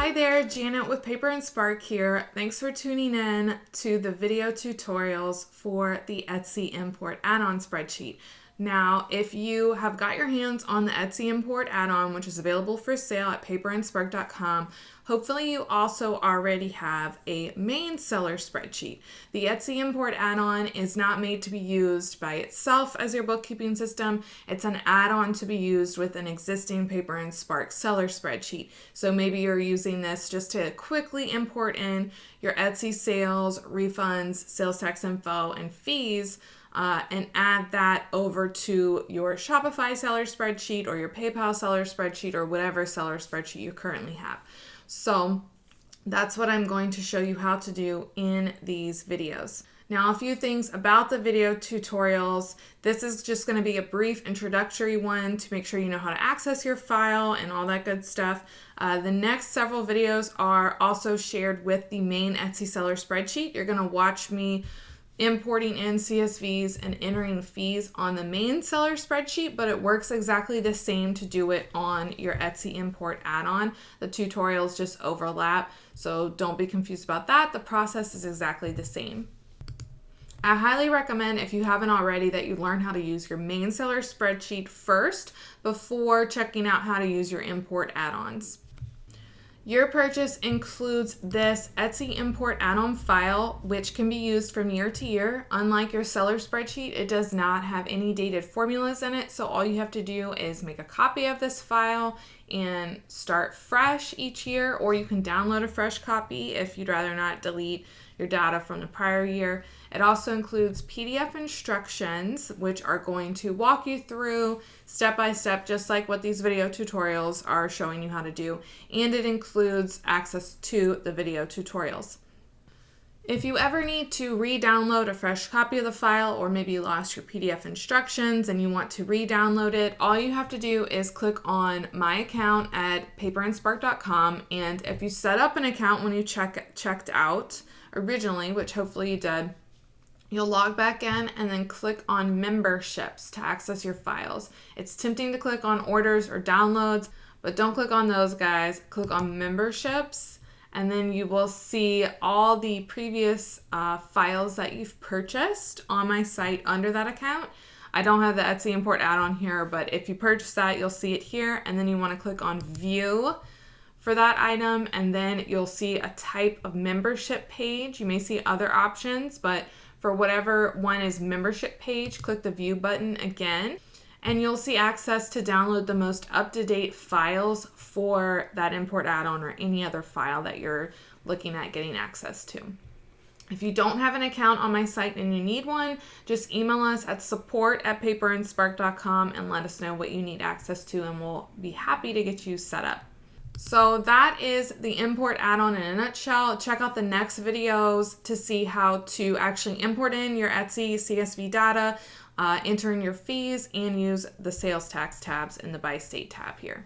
Hi there, Janet with Paper and Spark here. Thanks for tuning in to the video tutorials for the Etsy import add-on spreadsheet. Now, if you have got your hands on the Etsy import add-on, which is available for sale at paperandspark.com, hopefully you also already have a main seller spreadsheet. The Etsy import add-on is not made to be used by itself as your bookkeeping system. It's an add-on to be used with an existing Paper and Spark seller spreadsheet. So maybe you're using this just to quickly import in your Etsy sales, refunds, sales tax info, and fees, and add that over to your Shopify seller spreadsheet or your PayPal seller spreadsheet or whatever seller spreadsheet you currently have. So that's what I'm going to show you how to do in these videos. Now, a few things about the video tutorials. This is just going to be a brief introductory one to make sure you know how to access your file and all that good stuff. The next several videos are also shared with the main Etsy seller spreadsheet. You're going to watch me importing in CSVs and entering fees on the main seller spreadsheet, but it works exactly the same to do it on your Etsy import add-on. The tutorials just overlap, so don't be confused about that. The process is exactly the same. I highly recommend, if you haven't already, that you learn how to use your main seller spreadsheet first before checking out how to use your import add-ons. Your purchase includes this Etsy import add-on file, which can be used from year to year. Unlike your seller spreadsheet, it does not have any dated formulas in it, so all you have to do is make a copy of this file and start fresh each year, or you can download a fresh copy if you'd rather not delete your data from the prior year. It also includes PDF instructions, which are going to walk you through step by step, just like what these video tutorials are showing you how to do. And it includes access to the video tutorials. If you ever need to re-download a fresh copy of the file, or maybe you lost your PDF instructions and you want to re-download it, all you have to do is click on My Account at paperandspark.com. And if you set up an account when you checked out originally, which hopefully you did, you'll log back in and then click on Memberships to access your files. It's tempting to click on Orders or Downloads, but don't click on those, guys. Click on Memberships, and then you will see all the previous files that you've purchased on my site under that account. I don't have the Etsy import add-on here, but if you purchase that, you'll see it here, and then you want to click on View for that item, and then you'll see a type of membership page. You may see other options, but for whatever one is membership page, click the View button again, and you'll see access to download the most up-to-date files for that import add-on or any other file that you're looking at getting access to. If you don't have an account on my site and you need one, just email us at support@paperandspark.com and let us know what you need access to, and we'll be happy to get you set up. So that is the import add-on in a nutshell. Check out the next videos to see how to actually import in your Etsy CSV data, enter in your fees, and use the sales tax tabs in the by state tab here.